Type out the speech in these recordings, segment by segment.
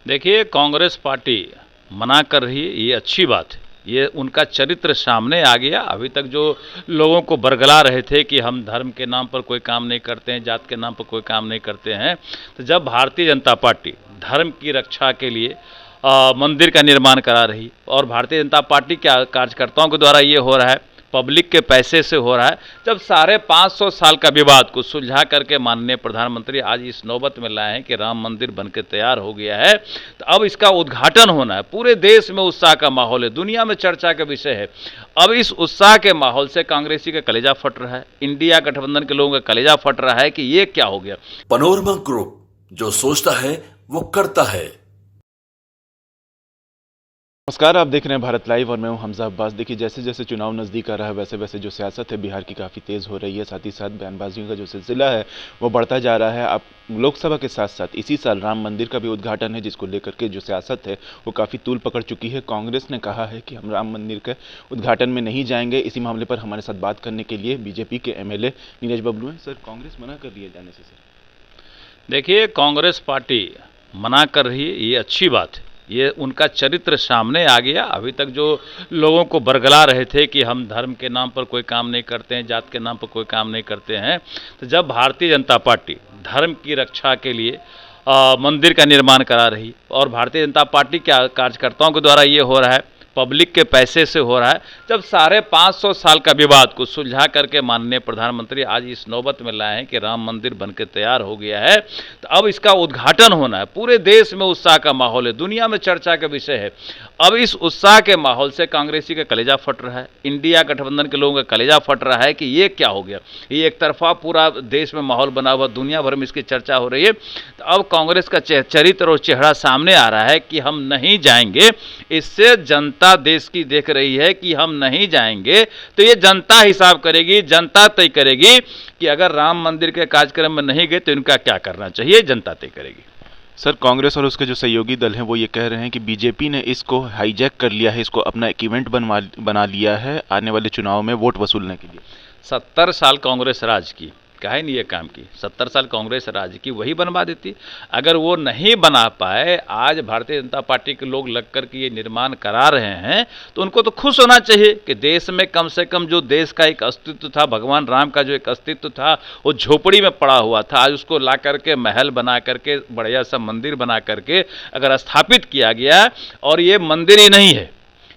देखिए, कांग्रेस पार्टी मना कर रही है, ये अच्छी बात है। ये उनका चरित्र सामने आ गया। अभी तक जो लोगों को बरगला रहे थे कि हम धर्म के नाम पर कोई काम नहीं करते हैं, जात के नाम पर कोई काम नहीं करते हैं, तो जब भारतीय जनता पार्टी धर्म की रक्षा के लिए मंदिर का निर्माण करा रही और भारतीय जनता पार्टी के कार्यकर्ताओं के द्वारा ये हो रहा है, पब्लिक के पैसे से हो रहा है, जब साढ़े 500 साल का विवाद को सुलझा करके माननीय प्रधानमंत्री आज इस नौबत में लाए हैं कि राम मंदिर बनकर तैयार हो गया है, तो अब इसका उद्घाटन होना है। पूरे देश में उत्साह का माहौल है, दुनिया में चर्चा का विषय है। अब इस उत्साह के माहौल से कांग्रेसी का कलेजा फट रहा है, इंडिया गठबंधन के लोगों का कलेजा फट रहा है कि ये क्या हो गया। पनोरमा ग्रुप, जो सोचता है वो करता है। नमस्कार, आप देख रहे हैं भारत लाइव और मैं हूं हमजा अब्बास। देखिए, जैसे जैसे चुनाव नज़दीक आ रहा है वैसे वैसे जो सियासत है बिहार की काफ़ी तेज़ हो रही है। साथ ही साथ बयानबाजियों का जो सिलसिला है वो बढ़ता जा रहा है। अब लोकसभा के साथ साथ इसी साल राम मंदिर का भी उद्घाटन है, जिसको लेकर के जो सियासत है वो काफ़ी तूल पकड़ चुकी है। कांग्रेस ने कहा है कि हम राम मंदिर के उद्घाटन में नहीं जाएंगे। इसी मामले पर हमारे साथ बात करने के लिए बीजेपी के MLA नीरज बबलू हैं। सर, कांग्रेस मना कर रही है जाने से। सर देखिए, कांग्रेस पार्टी मना कर रही है, ये अच्छी बात है। ये उनका चरित्र सामने आ गया। अभी तक जो लोगों को बरगला रहे थे कि हम धर्म के नाम पर कोई काम नहीं करते हैं, जात के नाम पर कोई काम नहीं करते हैं, तो जब भारतीय जनता पार्टी धर्म की रक्षा के लिए मंदिर का निर्माण करा रही और भारतीय जनता पार्टी के कार्यकर्ताओं के द्वारा ये हो रहा है, पब्लिक के पैसे से हो रहा है, जब साढ़े 500 साल का विवाद को सुलझा करके माननीय प्रधानमंत्री आज इस नौबत में लाए हैं कि राम मंदिर बनकर तैयार हो गया है, तो अब इसका उद्घाटन होना है। पूरे देश में उत्साह का माहौल है, दुनिया में चर्चा का विषय है। अब इस उत्साह के माहौल से कांग्रेसी का कलेजा फट रहा है, इंडिया गठबंधन के लोगों का कलेजा फट रहा है कि ये क्या हो गया। ये एक तरफा पूरा देश में माहौल बना हुआ, दुनिया भर में इसकी चर्चा हो रही है। तो अब कांग्रेस का चरित्र और चेहरा सामने आ रहा है कि हम नहीं जाएंगे। इससे जनता देश की देख रही है कि हम नहीं जाएंगे, तो ये जनता हिसाब करेगी, जनता तय करेगी कि अगर राम मंदिर के कार्यक्रम में नहीं गए तो इनका क्या करना चाहिए, जनता तय करेगी। सर, कांग्रेस और उसके जो सहयोगी दल हैं वो ये कह रहे हैं कि बीजेपी ने इसको हाईजैक कर लिया है, इसको अपना एक इवेंट बना लिया है आने वाले चुनाव में वोट वसूलने के लिए। 70 साल कांग्रेस राज की, काहे नहीं ये काम की। 70 साल कांग्रेस राज की, वही बनवा देती। अगर वो नहीं बना पाए, आज भारतीय जनता पार्टी के लोग लग कर के ये निर्माण करा रहे हैं, तो उनको तो खुश होना चाहिए कि देश में कम से कम जो देश का एक अस्तित्व था, भगवान राम का जो एक अस्तित्व था, वो झोपड़ी में पड़ा हुआ था। आज उसको ला करके महल बना करके, बढ़िया सा मंदिर बना करके अगर स्थापित किया गया, और ये मंदिर ही नहीं है,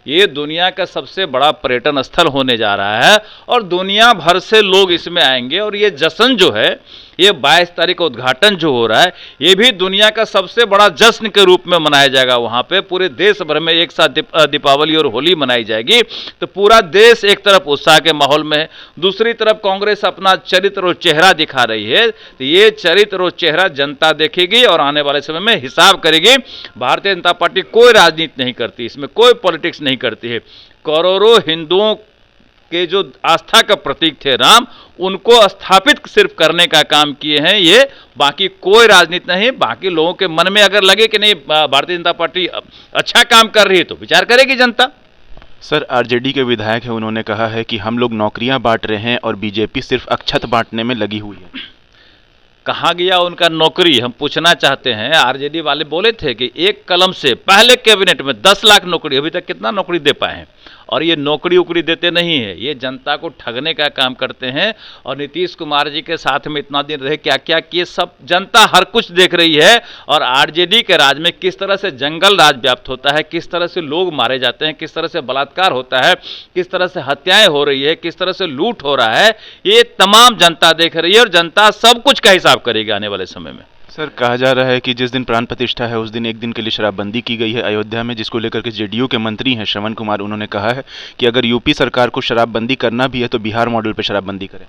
ये दुनिया का सबसे बड़ा पर्यटन स्थल होने जा रहा है और दुनिया भर से लोग इसमें आएंगे। और ये जश्न जो है, ये 22 तारीख का उद्घाटन जो हो रहा है, ये भी दुनिया का सबसे बड़ा जश्न के रूप में मनाया जाएगा। वहाँ पे पूरे देश भर में एक साथ दीपावली और होली मनाई जाएगी। तो पूरा देश एक तरफ उत्साह के माहौल में है, दूसरी तरफ कांग्रेस अपना चरित्र और चेहरा दिखा रही है। तो ये चरित्र और चेहरा जनता देखेगी और आने वाले समय में हिसाब करेगी। भारतीय जनता पार्टी कोई राजनीति नहीं करती, इसमें कोई पॉलिटिक्स नहीं करती है। करोड़ों हिंदुओं के जो आस्था का प्रतीक थे राम, उनको स्थापित सिर्फ करने का काम किए हैं ये, बाकी कोई राजनीति नहीं। बाकी लोगों के मन में अगर लगे कि नहीं भारतीय जनता पार्टी अच्छा काम कर रही है तो विचार करेगी जनता। सर, RJD के विधायक हैं, उन्होंने कहा है कि हम लोग नौकरियां बांट रहे हैं और बीजेपी सिर्फ अक्षत बांटने में लगी हुई है। कहाँ गया उनका नौकरी, हम पूछना चाहते हैं। RJD वाले बोले थे कि एक कलम से पहले कैबिनेट में 10 लाख नौकरी, अभी तक कितना नौकरी दे पाए हैं। और ये नौकरी उकरी देते नहीं है, ये जनता को ठगने का काम करते हैं। और नीतीश कुमार जी के साथ में इतना दिन रहे, क्या क्या किए, सब जनता हर कुछ देख रही है। और RJD के राज में किस तरह से जंगल राज व्याप्त होता है, किस तरह से लोग मारे जाते हैं, किस तरह से बलात्कार होता है, किस तरह से हत्याएं हो रही है, किस तरह से लूट हो रहा है, ये तमाम जनता देख रही है। और जनता सब कुछ का हिसाब करेगी आने वाले समय में। सर, कहा जा रहा है कि जिस दिन प्राण प्रतिष्ठा है उस दिन एक दिन के लिए शराबबंदी की गई है अयोध्या में, जिसको लेकर के JDU के मंत्री हैं श्रवण कुमार, उन्होंने कहा है कि अगर यूपी सरकार को शराबबंदी करना भी है तो बिहार मॉडल पे शराबबंदी करें।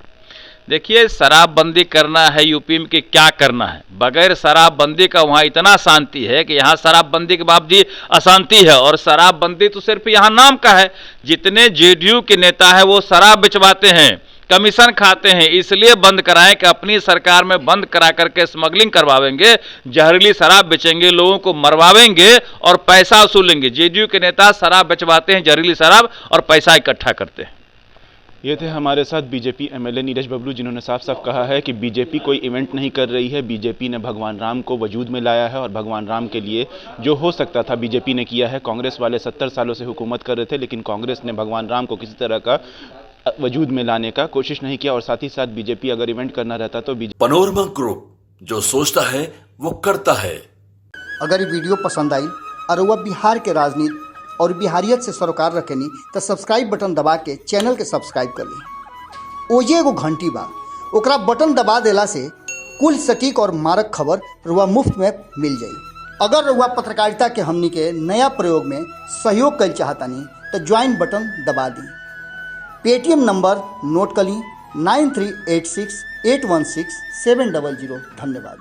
देखिए, शराबबंदी करना है यूपी में कि क्या करना है, बगैर शराबबंदी का वहाँ इतना शांति है कि यहाँ शराबबंदी के बावजूद अशांति है। और शराबबंदी तो सिर्फ यहाँ नाम का है। जितने JDU के नेता हैं वो शराब बिचवाते हैं, कमीशन खाते हैं, इसलिए बंद कराएं कि अपनी सरकार में बंद करा करके स्मगलिंग करवावेंगे, जहरीली शराब बेचेंगे, लोगों को मरवावेंगे और पैसा वसूलेंगे। JDU के नेता शराब बेचवाते हैं, जहरीली शराब, और पैसा इकट्ठा करते हैं। ये थे हमारे साथ बीजेपी एमएलए नीरज बबलू, जिन्होंने साफ साफ कहा है कि बीजेपी कोई इवेंट नहीं कर रही है। बीजेपी ने भगवान राम को वजूद में लाया है और भगवान राम के लिए जो हो सकता था बीजेपी ने किया है। कांग्रेस वाले 70 सालों से हुकूमत कर रहे थे, लेकिन कांग्रेस ने भगवान राम को किसी तरह का वजूद में लाने का कोशिश नहीं किया। और साथ ही साथ बीजेपी अगर इवेंट करना रहता तो पनोरमा ग्रुप, जो सोचता है वो करता है। अगर ये वीडियो पसंद आई और वह बिहार के राजनीति और बिहारियत से सरोकार रखेनी तो सब्सक्राइब बटन दबा के चैनल के सब्सक्राइब कर ली। ओजे एगो घंटी बा, ओकरा बटन दबा देला से कुल सटीक और मारक खबर रुआ मुफ्त में मिल जाई। अगर रुआ पत्रकारिता के हमनी के नया प्रयोग में सहयोग कर चाहतानी तो ज्वाइन बटन दबा दी। पेटीएम नंबर नोट कर ली 9386816700। धन्यवाद।